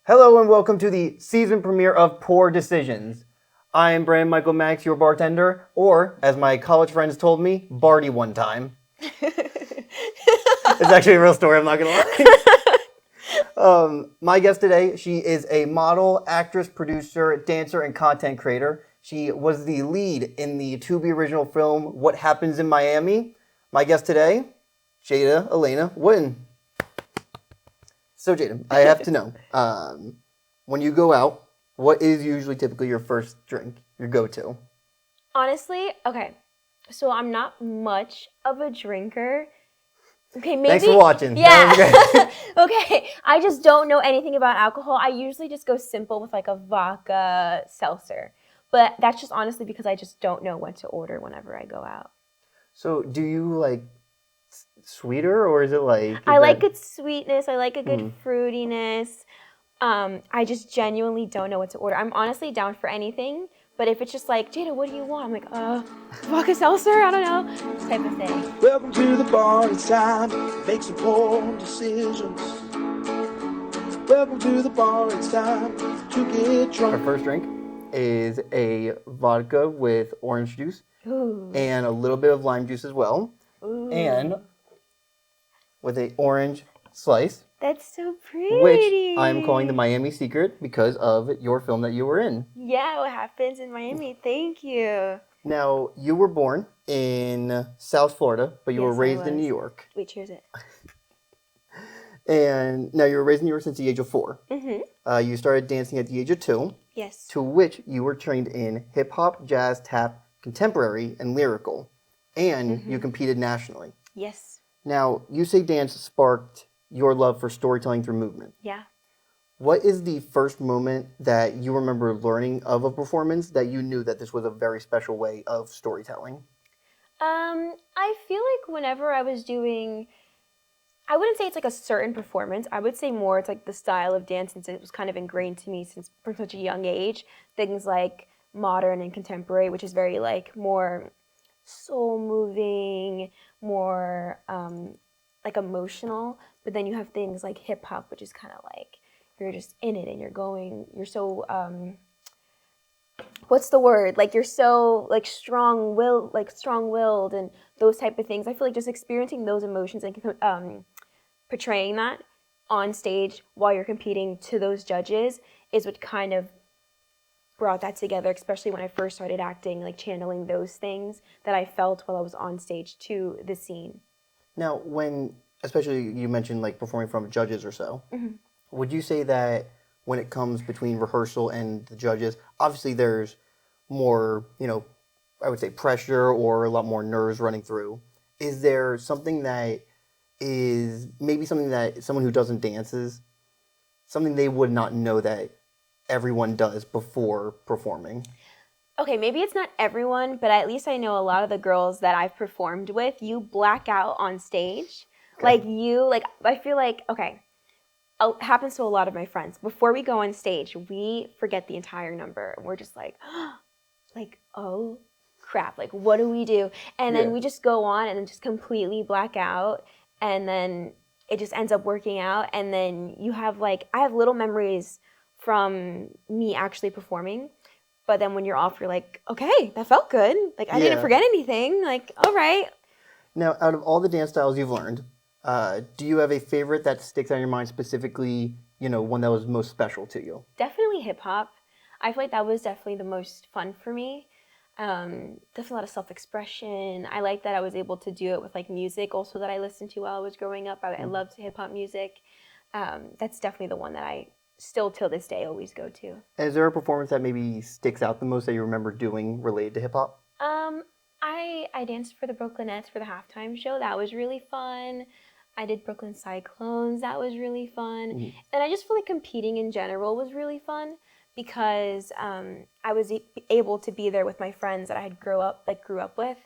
Hello and welcome to the season premiere of Poor Decisions. I am Brandon Michael Max, your bartender, or as my college friends told me, Barty one time. It's actually a real story, I'm not gonna lie. My guest today, she is a model, actress, producer, dancer, and content creator. She was the lead in the Tubi original film, What Happens in Miami. My guest today, Jada Elena Wooten. So Jada, I have to know, when you go out, what is usually typically your first drink, your go-to? Honestly, okay, so I'm not much of a drinker. Okay, maybe. Thanks for watching. Yeah. Okay, I just don't know anything about alcohol. I usually just go simple with like a vodka seltzer. But that's just honestly because I just don't know what to order whenever I go out. So do you like sweeter or is it like... I like good sweetness. I like a good fruitiness. I just genuinely don't know what to order. I'm honestly down for anything. But if it's just like, Jada, what do you want? I'm like, vodka seltzer? I don't know. Type of thing. Welcome to the bar, it's time to make some poor decisions. Welcome to the bar, it's time to get drunk. Our first drink is a vodka with orange juice. Ooh. And a little bit of lime juice as well. Ooh. And with an orange slice. That's so pretty. Which I'm calling the Miami Secret because of your film that you were in. Yeah, What Happens in Miami. Thank you. Now, you were born in South Florida, but you were Yes, I raised in was. New York. Wait, cheers it. And now you were raised in New York since the age of 4. Mm-hmm. You started dancing at the age of 2. Yes. To which you were trained in hip-hop, jazz, tap, contemporary, and lyrical. And you competed nationally. Yes. Now, you say dance sparked your love for storytelling through movement. Yeah. What is the first moment that you remember learning of a performance that you knew that this was a very special way of storytelling? I feel like whenever I was doing, I wouldn't say it's like a certain performance. I would say more it's like the style of dance since it was kind of ingrained to me since from such a young age. Things like modern and contemporary, which is very like more soul moving, more like emotional. But then you have things like hip hop, which is kind of like you're just in it and you're so what's the word? Like you're so like strong-willed and those type of things. I feel like just experiencing those emotions and portraying that on stage while you're competing to those judges is what kind of brought that together, especially when I first started acting, like channeling those things that I felt while I was on stage to the scene. Now, especially you mentioned like performing from judges or so, would you say that when it comes between rehearsal and the judges, obviously there's more, I would say pressure or a lot more nerves running through. Is there something that is maybe something that someone who doesn't dances, something they would not know that everyone does before performing? Okay, maybe it's not everyone, but at least I know a lot of the girls that I've performed with, you black out on stage. Okay. I feel like, okay, it happens to a lot of my friends. Before we go on stage, we forget the entire number. And we're just like, oh crap, like what do we do? And then we just go on and then just completely black out. And then it just ends up working out. And then you have I have little memories from me actually performing. But then when you're off, you're like, okay, that felt good. Like I didn't forget anything. Like, all right. Now, out of all the dance styles you've learned, do you have a favorite that sticks out in your mind specifically, one that was most special to you? Definitely hip hop. I feel like that was definitely the most fun for me. Definitely a lot of self-expression. I like that I was able to do it with like music also that I listened to while I was growing up. I loved hip hop music. That's definitely the one that I still till this day always go to. And is there a performance that maybe sticks out the most that you remember doing related to hip hop? I danced for the Brooklynettes for the halftime show. That was really fun. I did Brooklyn Cyclones. That was really fun. And I just feel like competing in general was really fun because I was able to be there with my friends that I had grew up with,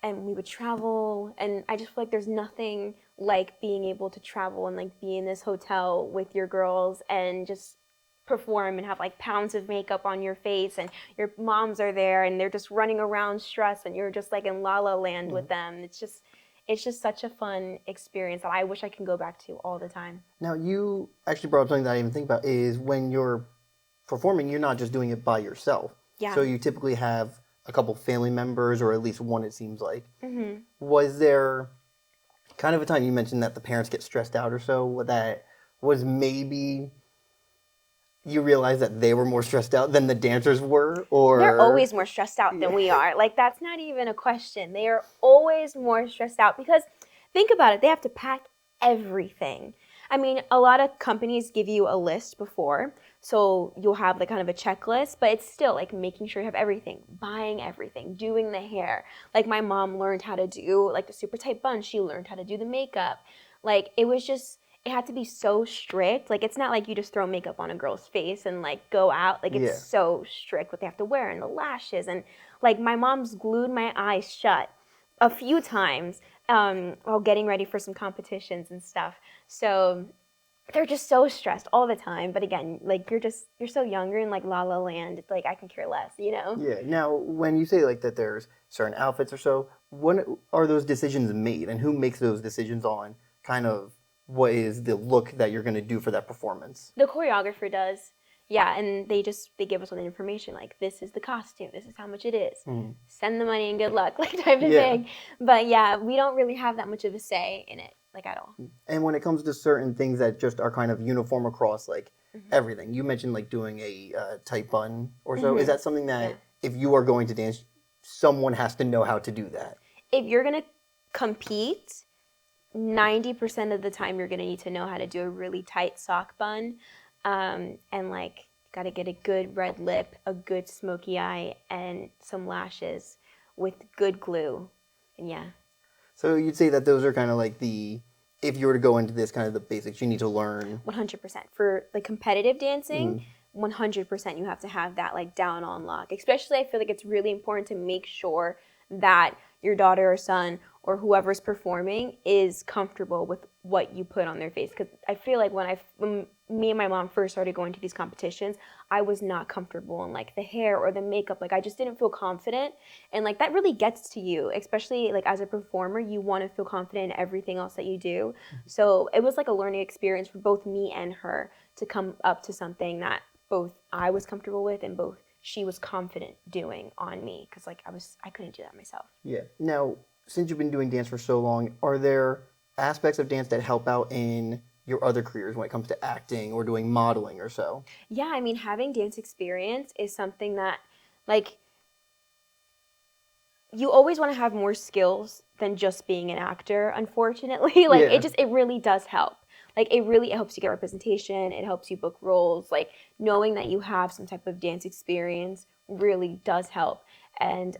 and we would travel. And I just feel like there's nothing like being able to travel and like be in this hotel with your girls and just perform and have like pounds of makeup on your face and your moms are there and they're just running around stressed and you're just like in la la land with them. it's just such a fun experience that I wish I can go back to all the time. Now, you actually brought up something that I didn't even think about is when you're performing, you're not just doing it by yourself. Yeah. So you typically have a couple family members, or at least one, it seems like. Mm-hmm. Was there kind of a time you mentioned that the parents get stressed out or so, that was maybe you realized that they were more stressed out than the dancers were? Or They're always more stressed out than we are. Like, that's not even a question. They are always more stressed out because think about it. They have to pack everything. I mean, a lot of companies give you a list before, so you'll have like kind of a checklist, but it's still like making sure you have everything, buying everything, doing the hair. Like my mom learned how to do like the super tight bun. She learned how to do the makeup. Like it was just, it had to be so strict. Like it's not like you just throw makeup on a girl's face and like go out. Like it's so strict what they have to wear and the lashes. And like my mom's glued my eyes shut a few times while getting ready for some competitions and stuff. So they're just so stressed all the time. But again, like you're so young, you're in like La La Land. It's like I can care less, you know? Yeah. Now, when you say like that there's certain outfits or so, when are those decisions made, and who makes those decisions on kind of what is the look that you're going to do for that performance? The choreographer does. Yeah, and they give us all the information, like this is the costume, this is how much it is. Send the money and good luck, like type of thing. But yeah, we don't really have that much of a say in it, like at all. And when it comes to certain things that just are kind of uniform across like everything, you mentioned like doing a tight bun or so. Is that something that if you are going to dance, someone has to know how to do that? If you're going to compete, 90% of the time you're going to need to know how to do a really tight sock bun. And like, got to get a good red lip, a good smoky eye, and some lashes with good glue. And yeah. So you'd say that those are kind of like if you were to go into this, kind of the basics you need to learn. 100%. For like competitive dancing, 100% you have to have that like down on lock. Especially I feel like it's really important to make sure that your daughter or son or whoever's performing is comfortable with what you put on their face. Because I feel like when me and my mom first started going to these competitions, I was not comfortable in like the hair or the makeup. Like I just didn't feel confident. And like that really gets to you, especially like as a performer, you want to feel confident in everything else that you do. So it was like a learning experience for both me and her to come up to something that both I was comfortable with and both she was confident doing on me. Because like I couldn't do that myself. Yeah. Now, since you've been doing dance for so long, are there aspects of dance that help out in your other careers when it comes to acting or doing modeling or so? Yeah, I mean, having dance experience is something that, like, you always want to have more skills than just being an actor, unfortunately. Like, it really does help. Like, it helps you get representation. It helps you book roles. Like, knowing that you have some type of dance experience really does help. And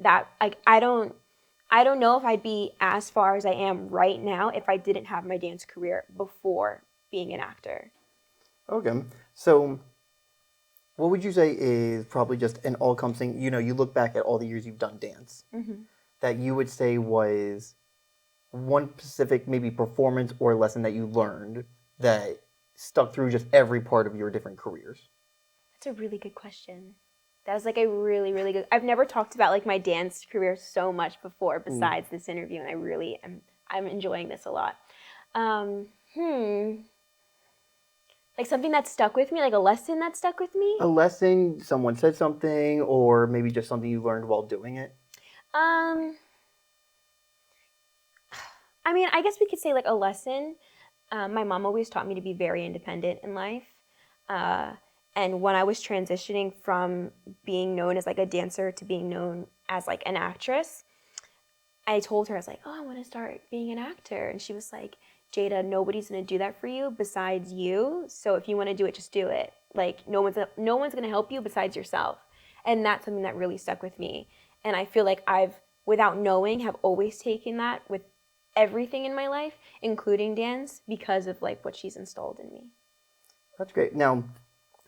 that, like, I don't know if I'd be as far as I am right now if I didn't have my dance career before being an actor. Okay. So what would you say is probably just an all-encompassing, you look back at all the years you've done dance, that you would say was one specific maybe performance or lesson that you learned that stuck through just every part of your different careers? That's a really good question. That was like a really, really good. I've never talked about like my dance career so much before besides this interview, and I'm enjoying this a lot. Like something that stuck with me, like a lesson that stuck with me? A lesson, someone said something, or maybe just something you learned while doing it? I mean, I guess we could say like a lesson. My mom always taught me to be very independent in life. And when I was transitioning from being known as like a dancer to being known as like an actress, I told her, I was like, oh, I want to start being an actor. And she was like, Jada, nobody's going to do that for you besides you. So if you want to do it, just do it. Like no one's going to help you besides yourself. And that's something that really stuck with me. And I feel like I've, without knowing, have always taken that with everything in my life, including dance, because of like what she's installed in me. That's great. Now,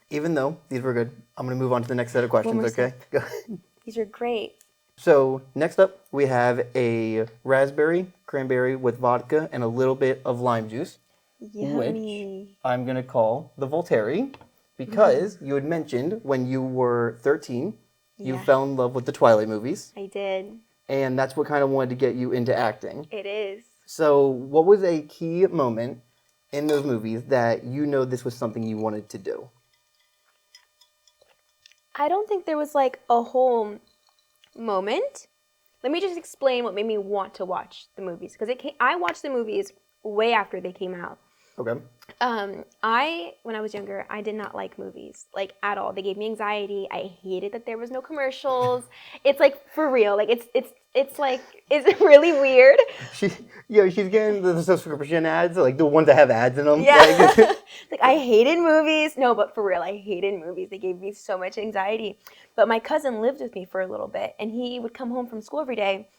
even though these were good, I'm going to move on to the next set of questions, okay? Go ahead. These are great. So next up, we have a raspberry cranberry with vodka and a little bit of lime juice, Yummy. which I'm going to call the Volteri, because you had mentioned when you were 13, you fell in love with the Twilight movies. I did. and that's what kind of wanted to get you into acting. It is. So what was a key moment in those movies that you know this was something you wanted to do? I don't think there was like a whole moment. Let me just explain what made me want to watch the movies, because I watched the movies way after they came out. Okay. When I was younger, I did not like movies, like, at all. They gave me anxiety. I hated that there was no commercials. It's like, for real, like, it's like, it's really weird. She's getting the subscription ads, like the ones that have ads in them. Yeah. Like, I hated movies. No, but for real, I hated movies. They gave me so much anxiety. But my cousin lived with me for a little bit, and he would come home from school every day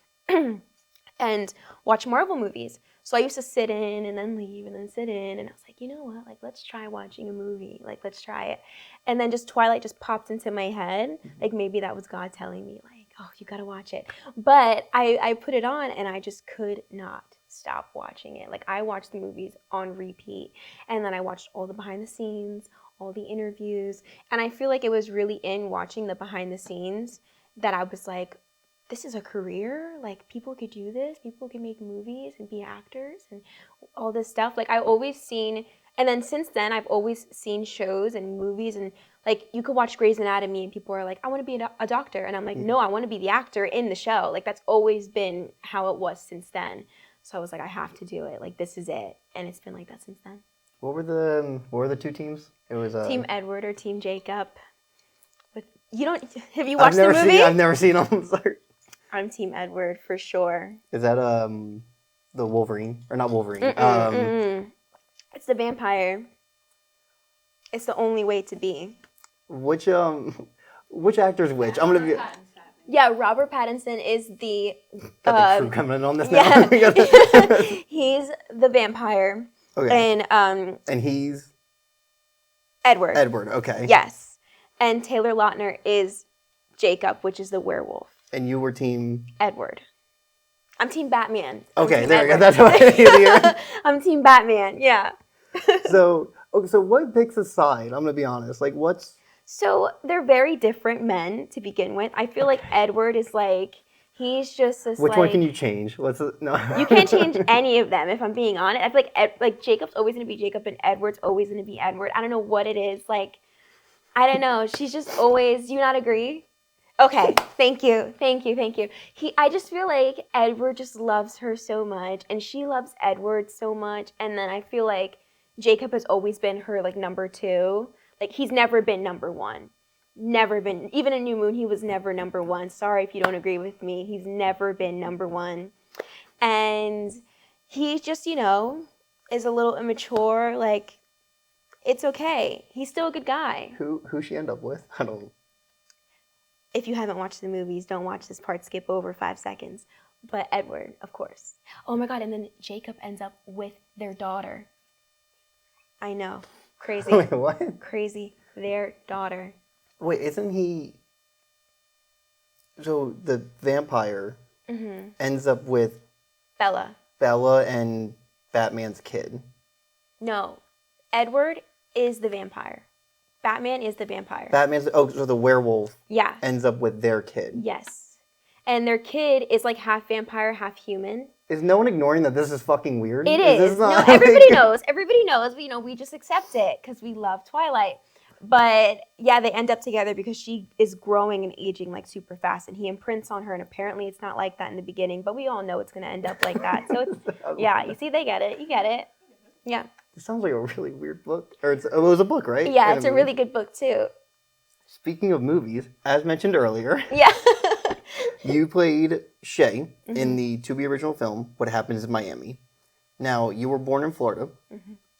and watch Marvel movies. So I used to sit in and then leave and then sit in, and I was like, you know what, like, let's try watching a movie, like, let's try it. And then just Twilight just popped into my head, like, maybe that was God telling me, like, oh, you gotta watch it. But I put it on, and I just could not stop watching it. Like, I watched the movies on repeat, and then I watched all the behind the scenes, all the interviews, and I feel like it was really in watching the behind the scenes that I was like, this is a career, like, people could do this, people can make movies and be actors and all this stuff. Like, I always seen, and then since then, I've always seen shows and movies, and, like, you could watch Grey's Anatomy and people are like, I want to be a doctor, and I'm like, no, I want to be the actor in the show. Like, that's always been how it was since then. So I was like, I have to do it, like, this is it, and it's been like that since then. What were the two teams? It was Team Edward or Team Jacob. But have you watched the movie? I've never seen them. Sorry. I'm Team Edward for sure. Is that the Wolverine or not Wolverine? It's the vampire. It's the only way to be. Which actor's which? I'm gonna be. Yeah, Robert Pattinson is the. Got the crew coming in on this yeah. now. He's the vampire. Okay. And he's Edward. Edward. Okay. Yes, and Taylor Lautner is Jacob, which is the werewolf. And you were Team Edward. I'm Team Batman. Okay, there we go. That's what I hear. I'm Team Batman. Yeah. So what picks a side? I'm gonna be honest. Like, what's? So they're very different men to begin with. I feel like Edward is like, he's just this. Which one can you change? No. You can't change any of them. If I'm being honest, I feel like Jacob's always gonna be Jacob and Edward's always gonna be Edward. I don't know what it is. Like, I don't know. She's just always. Do you not agree? Okay, thank you. I just feel like Edward just loves her so much, and she loves Edward so much, and then I feel like Jacob has always been her, like, number two. Like, he's never been number one. Never been. Even in New Moon, he was never number one. Sorry if you don't agree with me. He's never been number one. And he just, is a little immature. Like, it's okay. He's still a good guy. Who she end up with? I don't. If you haven't watched the movies, don't watch this part. Skip over 5 seconds. But Edward, of course. Oh my God, and then Jacob ends up with their daughter. I know. Crazy. Wait, what? Crazy. Their daughter. Wait, isn't he... So the vampire ends up with... Bella and Batman's kid. No. Edward is the vampire. Batman is the vampire. So the werewolf yeah. ends up with their kid. Yes. And their kid is like half vampire, half human. Is no one ignoring that this is fucking weird? It is. No, everybody knows. Everybody knows. We just accept it because we love Twilight. But yeah, they end up together because she is growing and aging like super fast, and he imprints on her, and apparently it's not like that in the beginning, but we all know it's going to end up like that. So it's, yeah, you see, they get it. You get it. Yeah. It sounds like a really weird book. Or it was a book, right? Yeah, it's a really good book too. Speaking of movies, as mentioned earlier, yeah, you played Shay in the Tubi original film, What Happens in Miami. Now, you were born in Florida.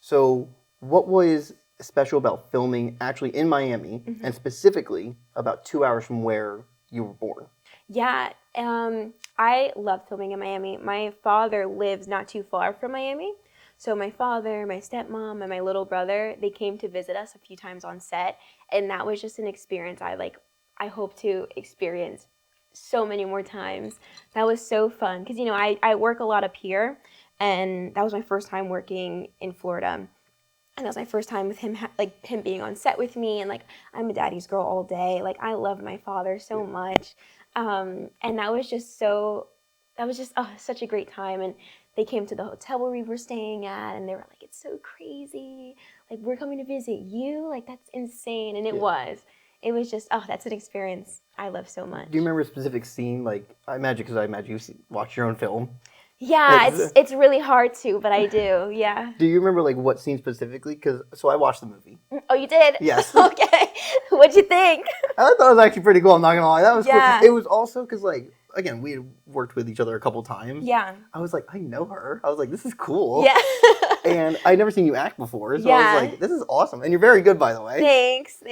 So what was special about filming actually in Miami, and specifically about 2 hours from where you were born? Yeah, I love filming in Miami. My father lives not too far from Miami. So my father, my stepmom, and my little brother, they came to visit us a few times on set. And that was just an experience I hope to experience so many more times. That was so fun. Because, I work a lot up here. And that was my first time working in Florida. And that was my first time with him, him being on set with me. And, I'm a daddy's girl all day. I love my father so much. And that was just such a great time. And they came to the hotel where we were staying at, and they were like, it's so crazy. Like, we're coming to visit you. Like, that's insane. And it was. It was just, that's an experience I love so much. Do you remember a specific scene? Like, I imagine you watch your own film. Yeah, it's really hard to, but I do, yeah. Do you remember, like, what scene specifically? So I watched the movie. Oh, you did? Yes. Okay. What'd you think? I thought it was actually pretty cool, I'm not going to lie. That was cool. Yeah. It was also because, like, again, we had worked with each other a couple times. Yeah. I was like, I know her. I was like, this is cool. Yeah. And I'd never seen you act before, so I was like, this is awesome. And you're very good, by the way. Thanks.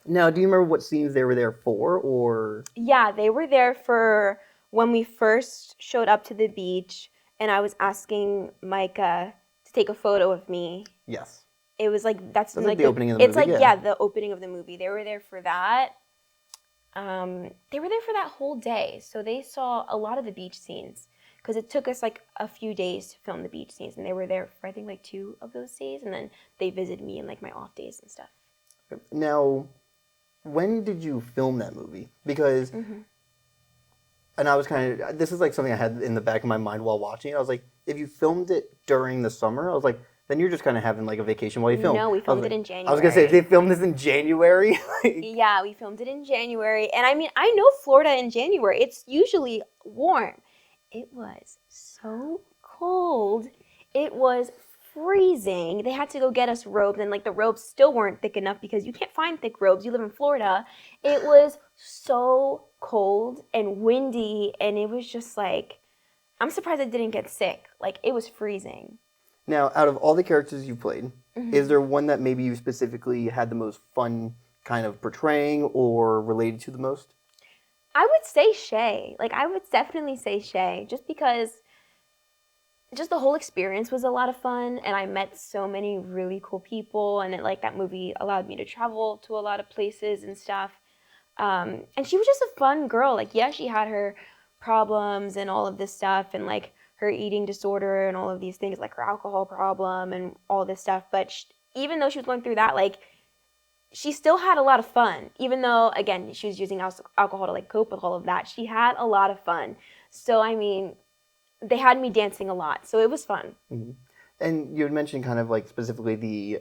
Now, do you remember what scenes they were there for, or? Yeah, they were there for when we first showed up to the beach, and I was asking Micah to take a photo of me. Yes. It was like, that's like the opening of the movie. It's like, yeah, the opening of the movie. They were there for that. They were there for that whole day, so they saw a lot of the beach scenes, because it took us like a few days to film the beach scenes, and they were there for I think like 2 of those days, and then they visited me in like my off days and stuff. Now, when did you film that movie? Because, and I was kind of, this is like something I had in the back of my mind while watching it. I was like, if you filmed it during the summer, I was like, then you're just kind of having like a vacation while you film. No, we filmed it in January. I was going to say, if they filmed this in January? Yeah, we filmed it in January. And I mean, I know Florida in January. It's usually warm. It was so cold. It was freezing. They had to go get us robes, and like the robes still weren't thick enough because you can't find thick robes. You live in Florida. It was so cold and windy, and it was just like, I'm surprised I didn't get sick. Like, it was freezing. Now, out of all the characters you played, is there one that maybe you specifically had the most fun kind of portraying or related to the most? I would say Shay. Like, I would definitely say Shay, just because just the whole experience was a lot of fun, and I met so many really cool people, and that movie allowed me to travel to a lot of places and stuff. And she was just a fun girl. Like, yeah, she had her problems and all of this stuff, and like her eating disorder and all of these things, like her alcohol problem and all this stuff. But even though she was going through that, like, she still had a lot of fun. Even though, again, she was using alcohol to like cope with all of that, she had a lot of fun. So, I mean, they had me dancing a lot, so it was fun. Mm-hmm. And you had mentioned kind of like specifically the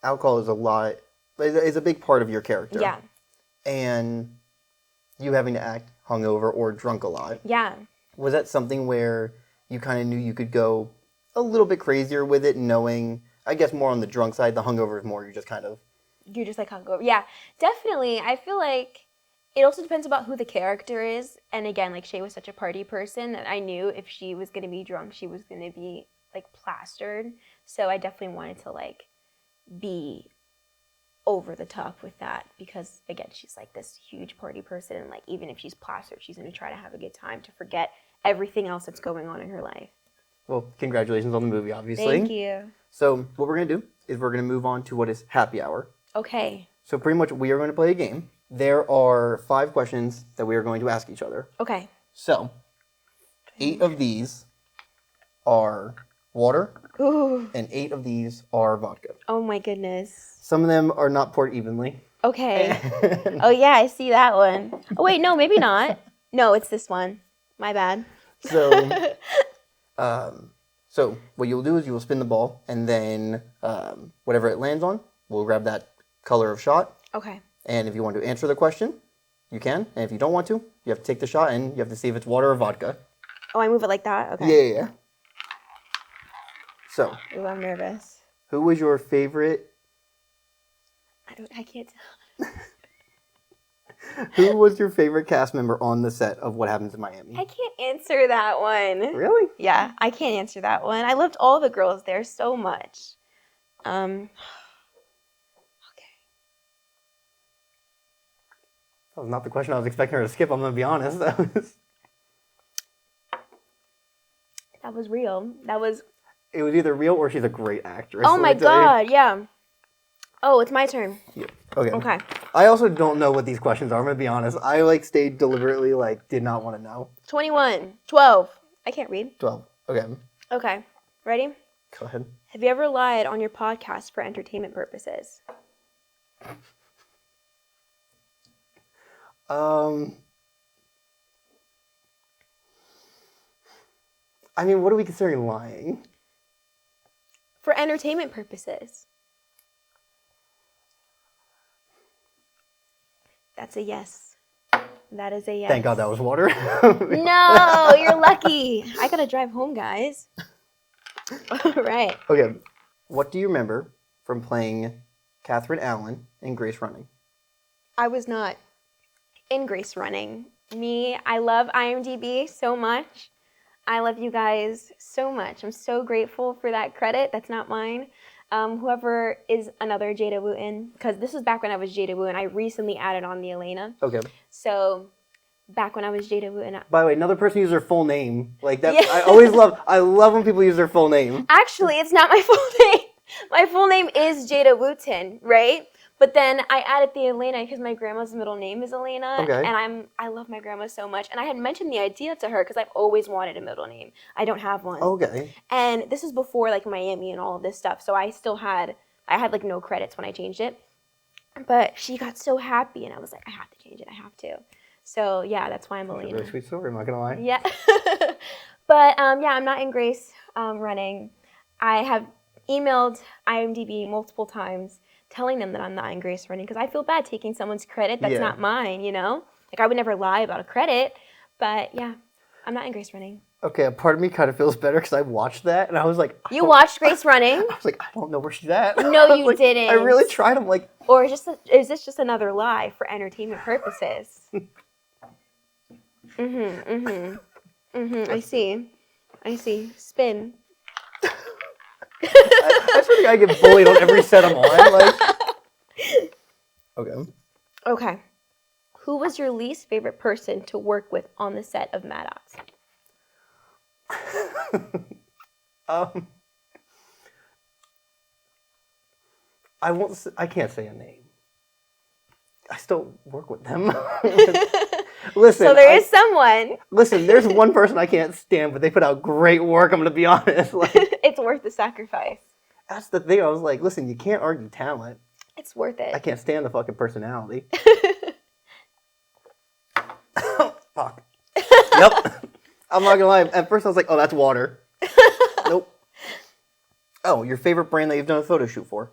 alcohol is a big part of your character. Yeah. And you having to act hungover or drunk a lot. Yeah. Was that something where you kind of knew you could go a little bit crazier with it, knowing, I guess more on the drunk side, the hungover is more you're just like hungover. Yeah, definitely. I feel like it also depends about who the character is. And again, like, Shay was such a party person that I knew if she was going to be drunk, she was going to be like plastered. So I definitely wanted to like be over the top with that, because again, she's like this huge party person, and like even if she's plastered, she's going to try to have a good time to forget everything else that's going on in her life. Well, congratulations on the movie, obviously. Thank you. So what we're going to do is we're going to move on to what is happy hour. Okay. So pretty much we are going to play a game. There are 5 questions that we are going to ask each other. Okay. So 8 of these are water, and 8 of these are vodka. Oh my goodness. Some of them are not poured evenly. Okay. Oh yeah, I see that one. Oh wait, no, maybe not. No, it's this one. My bad. So, so what you'll do is you will spin the ball, and then whatever it lands on, we'll grab that color of shot. Okay. And if you want to answer the question, you can. And if you don't want to, you have to take the shot, and you have to see if it's water or vodka. Oh, I move it like that? Okay. Yeah. So. Ooh, I'm nervous. Who was your favorite? I can't tell. Who was your favorite cast member on the set of What Happens in Miami? I can't answer that one. Really? Yeah, I can't answer that one. I loved all the girls there so much. Okay. That was not the question I was expecting her to skip, I'm going to be honest. That was real. It was either real or she's a great actress. Oh my God, yeah. Oh, it's my turn. Yeah. Okay. Okay. I also don't know what these questions are, I'm going to be honest. I stayed deliberately, did not want to know. 21. 12. I can't read. 12. Okay. Okay. Ready? Go ahead. Have you ever lied on your podcast for entertainment purposes? I mean, what are we considering lying? For entertainment purposes. That's a yes. That is a yes. Thank God that was water. No, you're lucky. I gotta drive home, guys. All right. Okay. What do you remember from playing Catherine Allen in Grace Running? I was not in Grace Running. I love IMDb so much. I love you guys so much. I'm so grateful for that credit. That's not mine. Whoever is another Jada Wooten, because this was back when I was Jada Wooten. I recently added on the Elena. Okay. So back when I was Jada Wooten. By the way, another person used their full name. Like that. Yeah. I love when people use their full name. Actually, it's not my full name. My full name is Jada Wooten, right? But then I added the Elena because my grandma's middle name is Elena, okay. And I love my grandma so much. And I had mentioned the idea to her because I've always wanted a middle name. I don't have one. Okay. And this is before like Miami and all of this stuff, so I had like no credits when I changed it. But she got so happy, and I was like, I have to change it. I have to. So yeah, that's why I'm Elena. Really sweet story. I'm not gonna lie. Yeah. But yeah, I'm not in Grace Running. I have emailed IMDb multiple times telling them that I'm not in Grace Running because I feel bad taking someone's credit that's not mine, you know? Like, I would never lie about a credit, but yeah, I'm not in Grace Running. Okay, a part of me kind of feels better because I watched that and I was like... You watched Grace Running? I was like, I don't know where she's at. No, you didn't. I really tried. I'm like... Or is this just another lie for entertainment purposes? I see. Spin. I swear to God, I get bullied on every set I'm on. Like, Okay. Who was your least favorite person to work with on the set of Maddox? I can't say a name. I still work with them. Listen. So there is someone. Listen, there's one person I can't stand, but they put out great work. I'm gonna be honest. Like, it's worth the sacrifice. That's the thing. I was like, listen, you can't argue talent. It's worth it. I can't stand the fucking personality. Fuck. Yep. I'm not gonna lie. At first, I was like, oh, that's water. Nope. Oh, your favorite brand that you've done a photo shoot for?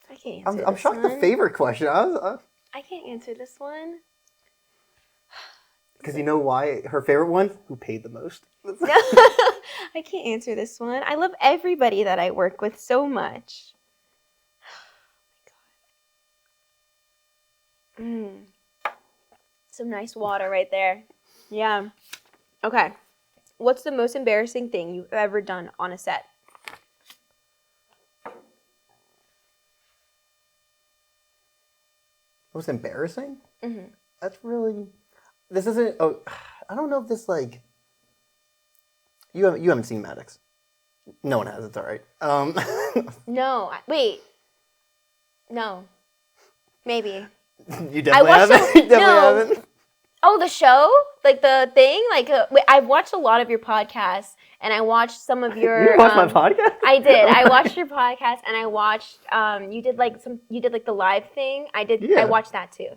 I can't answer I'm shocked the favorite question. I can't answer this one. Because you know why? Her favorite one? Who paid the most? I can't answer this one. I love everybody that I work with so much. Oh my God. Some nice water right there. Yeah. Okay. What's the most embarrassing thing you've ever done on a set? Most embarrassing? Mm-hmm. That's really... This isn't... Oh, I don't know if this, like... You haven't seen Maddox. No one has. It's all right. No. Wait. No. Maybe. You definitely haven't? You definitely haven't? Oh, the show? Like the thing? Like, wait, I've watched a lot of your podcasts, and I watched some of your... You watched my podcast? I did. I watched your podcast, and I watched... You did the live thing. I watched that too.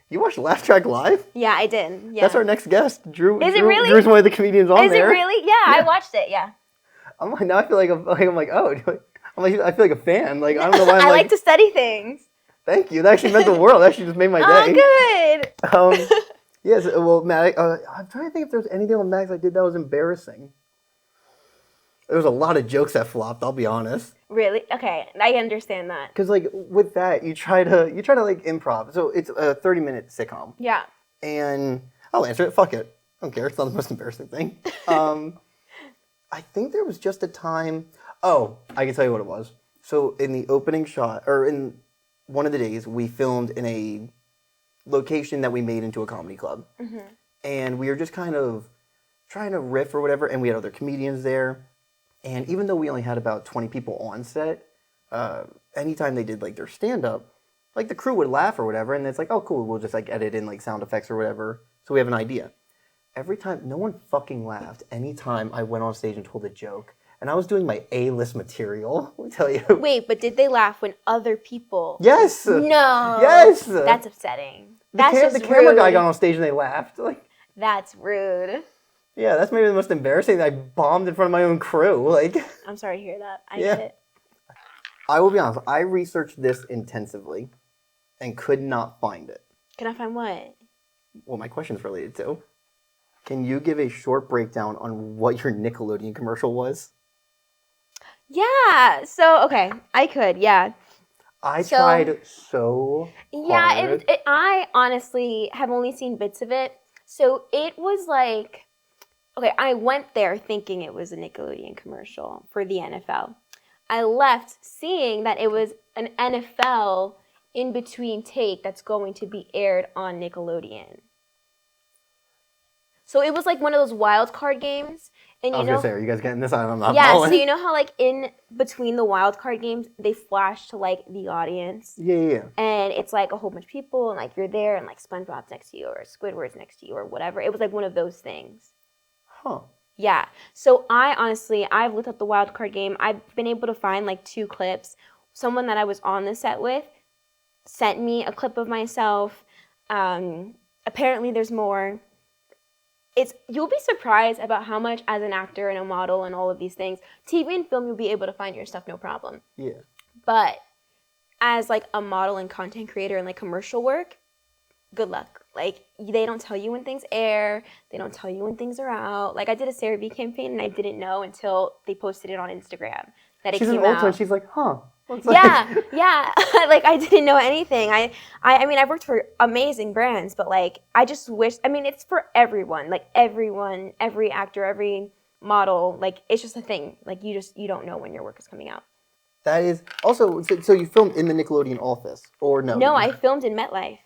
You watched Laugh Track Live? Yeah, I did. Yeah. That's our next guest, Drew. Is it really? Drew's one of the comedians on there. Is it really? Yeah, I watched it. Yeah. I'm like, now I feel like I'm like, oh, I'm like, I feel like a fan. Like, I don't know why. I like to study things. Thank you. That actually meant the world. That actually just made my day. Oh, good. Yes. Well, Maddox. I'm trying to think if there's anything on Maddox I did that was embarrassing. There was a lot of jokes that flopped. I'll be honest. Really? Okay, I understand that. Because like with that, you try to like improv. So it's a 30-minute sitcom. Yeah. And I'll answer it. Fuck it. I don't care. It's not the most embarrassing thing. I think there was just a time. Oh, I can tell you what it was. So in the opening shot, or in one of the days, we filmed in a location that we made into a comedy club. Mm-hmm. And we were just kind of trying to riff or whatever, and we had other comedians there. And even though we only had about 20 people on set, anytime they did like their stand-up, like the crew would laugh or whatever, and it's like, oh cool, we'll just like edit in like sound effects or whatever, so we have an idea. Every time, no one fucking laughed anytime I went on stage and told a joke. And I was doing my A-list material, let me tell you. Wait, but did they laugh when other people... Yes! No! Yes! That's upsetting. The camera guy got on stage and they laughed. Like, That's rude. Yeah, that's maybe the most embarrassing that I bombed in front of my own crew. Like, I'm sorry to hear that. I get it. I will be honest, I researched this intensively and could not find it. Can I find what? What my question's related to. Can you give a short breakdown on what your Nickelodeon commercial was? Yeah. So, okay. I could, yeah. I tried so hard. Yeah, I honestly have only seen bits of it. So it was like, okay, I went there thinking it was a Nickelodeon commercial for the NFL. I left seeing that it was an NFL in-between take that's going to be aired on Nickelodeon. So it was like one of those wild card games. And I was going to say, are you guys getting this? I'm not yeah, following. so you know how like in between the wild card games, they flash to like the audience? Yeah. And it's like a whole bunch of people and like you're there and like SpongeBob's next to you or Squidward's next to you or whatever. It was like one of those things. Huh. Yeah. So I've looked up the wild card game. I've been able to find like 2 clips. Someone that I was on the set with sent me a clip of myself. Apparently there's more. You'll be surprised about how much as an actor and a model and all of these things, TV and film, you'll be able to find your stuff no problem. Yeah. But as like a model and content creator and like commercial work, good luck. Like they don't tell you when things air. They don't tell you when things are out. Like I did a CeraVe campaign and I didn't know until they posted it on Instagram that it came out. She's an old one. She's like, huh. Yeah. Like I didn't know anything. I mean, I've worked for amazing brands, but like I just wish. I mean, it's for everyone. Like everyone, every actor, every model. Like it's just a thing. Like you don't know when your work is coming out. That is also. So you filmed in the Nickelodeon office or no? No, I filmed in MetLife.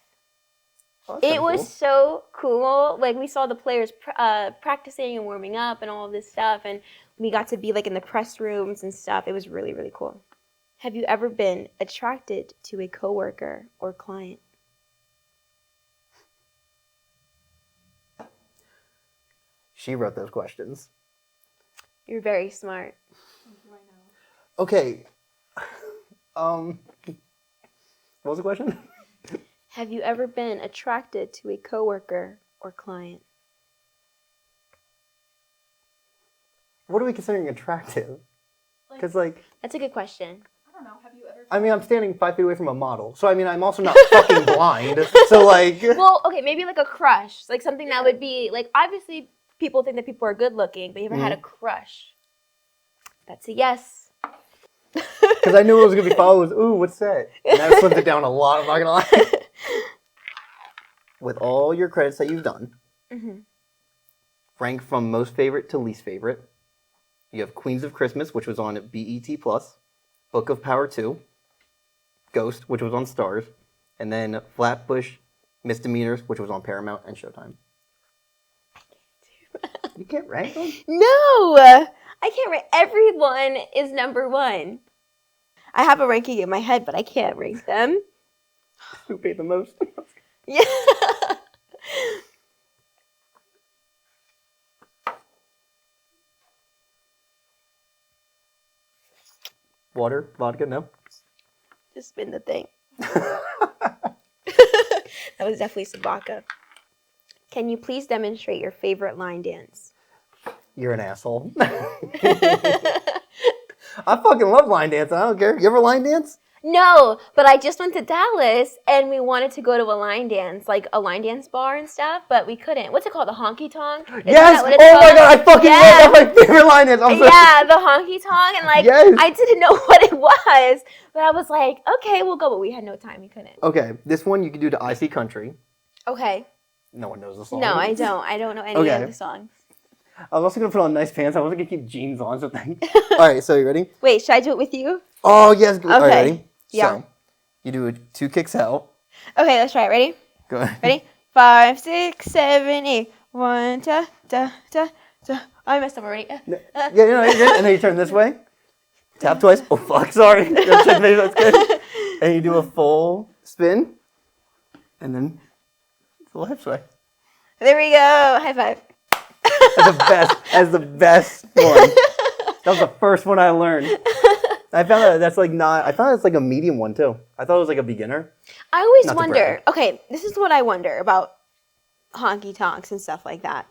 Oh, it was so cool. Like we saw the players practicing and warming up and all of this stuff, and we got to be like in the press rooms and stuff. It was really, really cool. Have you ever been attracted to a coworker or client? She wrote those questions. You're very smart. Okay. What was the question? Have you ever been attracted to a coworker or client? What are we considering attractive? Because that's a good question. I don't know. Have you ever? I mean, I'm standing 5 feet away from a model, so I mean, I'm also not fucking blind. So like. Well, okay, maybe like a crush, like something that would be like. Obviously, people think that people are good looking, but you ever had a crush? That's a yes. Because I knew it was gonna be followed with, ooh, what's that? And I slipped it down a lot. I'm not gonna lie. With all your credits that you've done, rank from most favorite to least favorite. You have Queens of Christmas, which was on BET Plus. Book of Power 2, Ghost, which was on Stars, and then Flatbush Misdemeanors, which was on Paramount and Showtime. You can't rank them? No! I can't rank. Everyone is number 1. I have a ranking in my head, but I can't rank them. Who paid the most? Yeah. Water? Vodka? No? Just spin the thing. That was definitely some vodka. Can you please demonstrate your favorite line dance? You're an asshole. I fucking love line dancing. I don't care. You ever line dance? No, but I just went to Dallas and we wanted to go to a line dance, like a line dance bar and stuff, but we couldn't. What's it called? The honky tonk? Yes! Oh my god, I fucking love that. That's my favorite line dance. Yeah, the honky tonk. And like, yes. I didn't know what it was, but I was like, okay, we'll go, but we had no time. We couldn't. Okay, this one you can do to I See Country. Okay. No one knows the song. No, I don't. I don't know any of the songs. I was also going to put on nice pants. I wasn't going to keep jeans on, so thank you. All right, so you ready? Wait, should I do it with you? Oh, yes. Okay. All right, ready? Yeah. So, you do 2 kicks out. Okay, let's try it. Ready? Go ahead. Ready? 5, 6, 7, 8. 1, ta, ta, ta, ta. Oh, I messed up already. Yeah, you're good. And then you turn this way. Tap twice. Oh, fuck, sorry. That's good. And you do a full spin. And then a little hip sway. There we go. High five. That's the best one. That was the first one I learned. I found that's like not. I found it's like a medium one too. I thought it was like a beginner. I always wonder. Okay, this is what I wonder about honky tonks and stuff like that.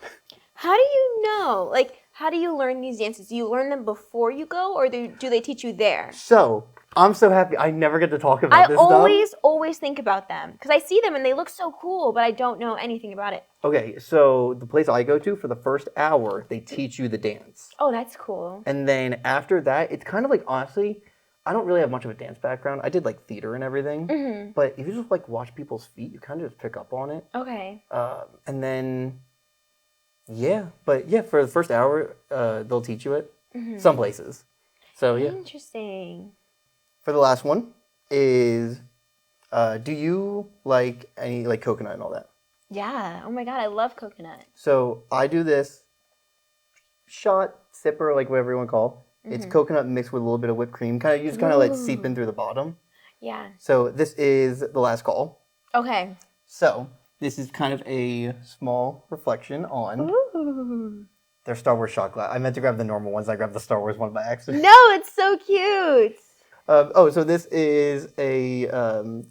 How do you know? Like, how do you learn these dances? Do you learn them before you go, or do they teach you there? So, I'm so happy. I never get to talk about this stuff. I always think about them because I see them and they look so cool, but I don't know anything about it. Okay, so the place I go to for the first hour, they teach you the dance. Oh, that's cool. And then after that, it's kind of like, honestly, I don't really have much of a dance background. I did like theater and everything. But if you just like watch people's feet, you kind of just pick up on it. Okay. And then, yeah. But yeah, for the first hour, they'll teach you it. Some places. So yeah. Interesting. For the last one is, do you like any like coconut and all that? Yeah. Oh my God, I love coconut. So I do this shot, sipper, like whatever you want to call. It's coconut mixed with a little bit of whipped cream. You just kind of let seep in through the bottom. Yeah. So this is the last call. Okay. So this is kind of a small reflection on their Star Wars shot glass. I meant to grab the normal ones. I grabbed the Star Wars one by accident. No, it's so cute. So this is a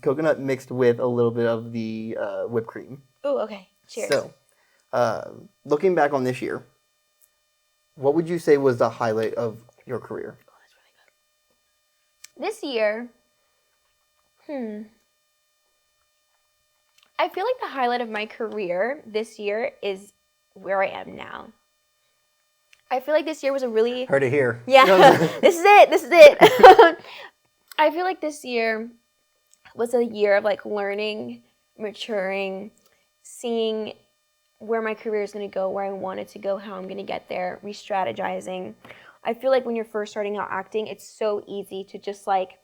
coconut mixed with a little bit of the whipped cream. Oh, okay. Cheers. So, looking back on this year, what would you say was the highlight of your career? Oh, that's really good. This year, I feel like the highlight of my career this year is where I am now. I feel like this year was a really... Heard it here. Yeah, this is it. I feel like this year was a year of like learning, maturing, seeing where my career is going to go, where I want it to go, how I'm going to get there, re-strategizing. I feel like when you're first starting out acting, it's so easy to just like,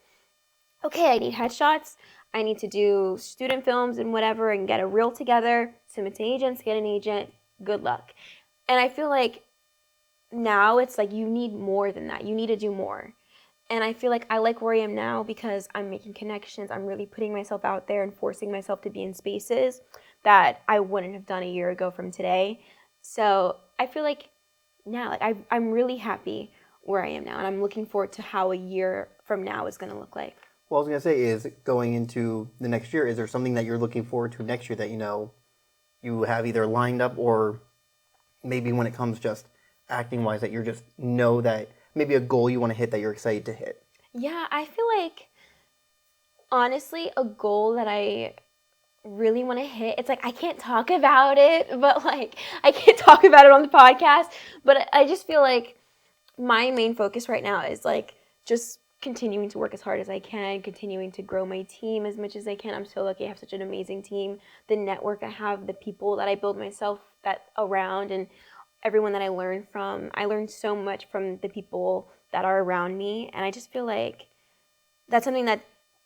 okay, I need headshots, I need to do student films and whatever and get a reel together, submit to agents, get an agent, good luck. And I feel like now it's like you need more than that. You need to do more. And I feel like I like where I am now because I'm making connections. I'm really putting myself out there and forcing myself to be in spaces that I wouldn't have done a year ago from today. So I feel like now like I'm really happy where I am now. And I'm looking forward to how a year from now is going to look like. What I was going to say is, going into the next year, is there something that you're looking forward to next year that you have either lined up, or maybe when it comes just acting-wise that you just know that maybe a goal you want to hit that you're excited to hit? Yeah, I feel like, honestly, a goal that I really want to hit, it's like I can't talk about it, but like I can't talk about it on the podcast, but I just feel like my main focus right now is like just continuing to work as hard as I can, continuing to grow my team as much as I can. I'm so lucky I have such an amazing team. The network I have, the people that I build myself around, and everyone that I learn from. I learned so much from the people that are around me, and I just feel like that's something that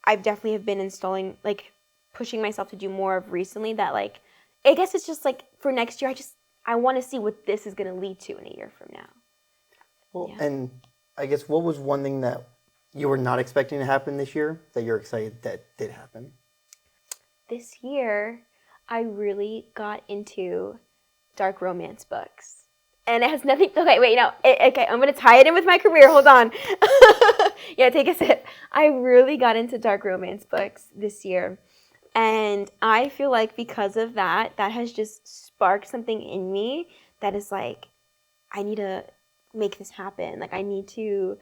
I've definitely have been installing, like pushing myself to do more of recently, that like, I guess it's just like for next year, I want to see what this is going to lead to in a year from now. Well, yeah. And I guess what was one thing that you were not expecting to happen this year that you're excited that did happen? This year, I really got into dark romance books. And it has nothing... Okay, wait, no. Okay, I'm going to tie it in with my career. Hold on. Yeah, take a sip. I really got into dark romance books this year. And I feel like because of that, that has just sparked something in me that is like, I need to make this happen. Like, I need to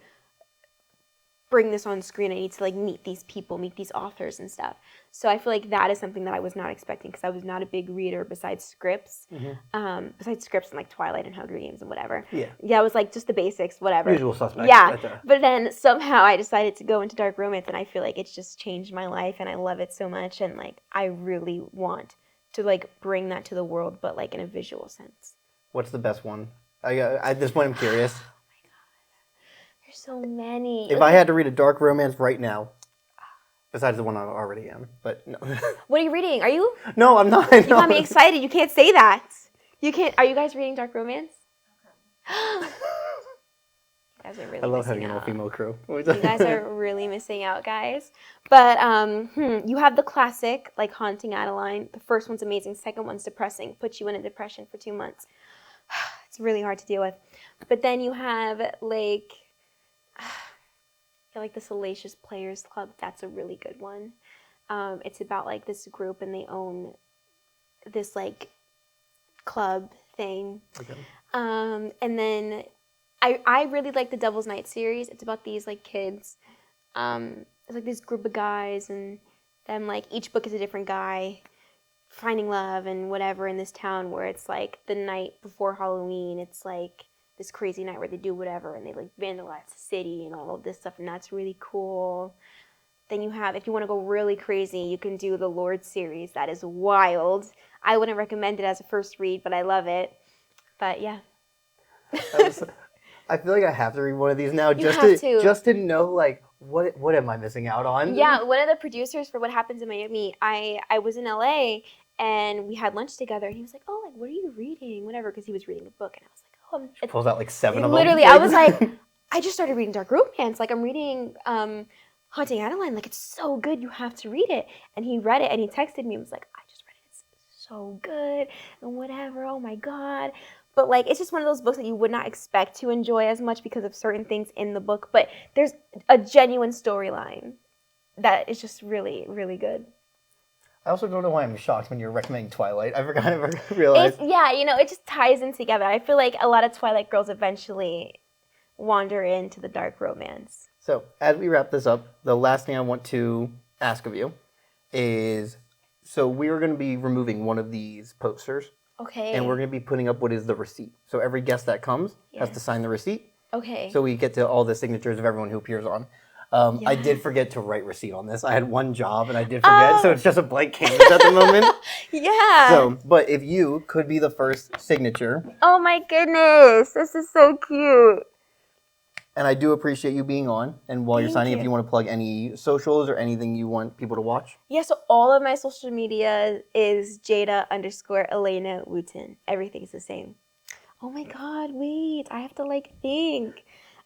bring this on screen. I need to like meet these people, meet these authors and stuff. So I feel like that is something that I was not expecting because I was not a big reader besides scripts. Besides scripts and like Twilight and Hunger Games and whatever. Yeah, it was like just the basics, whatever. Usual suspects. Yeah, but then somehow I decided to go into dark romance, and I feel like it's just changed my life, and I love it so much, and like I really want to like bring that to the world, but like in a visual sense. What's the best one? At this point, I'm curious. There's so many. If I had to read a dark romance right now, besides the one I already am, but no. What are you reading? Are you? No, I'm not. You got me excited. You can't say that. You can't. Are you guys reading dark romance? You guys are really. I love having an all-female crew. You guys are really missing out, guys. But you have the classic, like Haunting Adeline. The first one's amazing. Second one's depressing. Puts you in a depression for 2 months. It's really hard to deal with. But then you have like. The Salacious Players Club. That's a really good one. It's about like this group, and they own this like club thing. Okay. And then I really like the Devil's Night series. It's about these like kids. It's like this group of guys, and then like each book is a different guy finding love and whatever in this town where it's like the night before Halloween. It's like this crazy night where they do whatever and they like vandalize the city and all of this stuff, and that's really cool. Then you have, if you want to go really crazy, you can do the Lord series. That is wild. I wouldn't recommend it as a first read, but I love it. But yeah. I feel like I have to read one of these now just to know like what am I missing out on? Yeah, one of the producers for What Happens in Miami, I was in LA and we had lunch together and he was like, oh, like what are you reading? Whatever, because he was reading a book and I was like, oh, She pulls out like 7 of them. Literally, I was like, I just started reading Dark Romance. Like I'm reading Haunting Adeline. Like it's so good, you have to read it. And he read it and he texted me and was like, I just read it. It's so good and whatever. Oh my God. But like it's just one of those books that you would not expect to enjoy as much because of certain things in the book. But there's a genuine storyline that is just really, really good. I also don't know why I'm shocked when you're recommending Twilight. I never realized. Yeah, you know, it just ties in together. I feel like a lot of Twilight girls eventually wander into the dark romance. So as we wrap this up, the last thing I want to ask of you is, so we are going to be removing one of these posters. Okay. And we're going to be putting up what is the receipt. So every guest that comes has to sign the receipt. Okay. So we get to all the signatures of everyone who appears on. I did forget to write receipt on this. I had one job and I did forget, so it's just a blank canvas at the moment. Yeah. So, but if you could be the first signature. Oh my goodness, this is so cute. And I do appreciate you being on. And while you're signing, you. if you want to plug any socials or anything you want people to watch. Yeah, so all of my social media is Jada_Elena Wooten. Everything's the same. Oh my God, wait, I have to like think.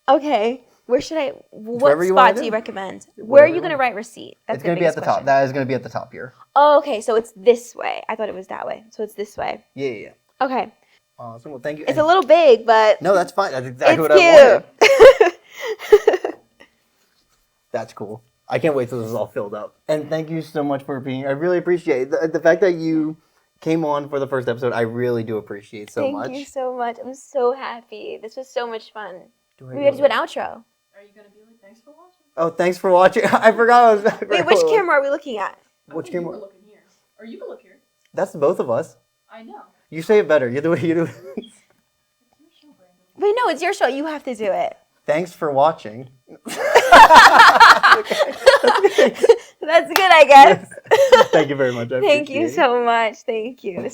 Okay, what spot do you recommend? Where are you going to write receipt? It's going to be at the top. That is going to be at the top here. Oh, okay, so it's this way. I thought it was that way. So it's this way. Yeah. Okay. Awesome. Well, thank you. It's a little big, but no, that's fine. That's exactly what cute. I wanted. That's cool. I can't wait till this is all filled up. And thank you so much for being. I really appreciate the fact that you came on for the first episode. I really do appreciate so much. Thank you so much. I'm so happy. This was so much fun. We got to do an outro. Are you gonna be like, thanks for watching? Oh, thanks for watching. I forgot. Wait, which camera are we looking at? Which camera? You were looking here, or you can look here. That's both of us. I know. You say it better. You do it. You do it. It's your show, Brandon. Wait, no, it's your show. You have to do it. Thanks for watching. That's good, I guess. Thank you very much. Thank you so much. Thank you.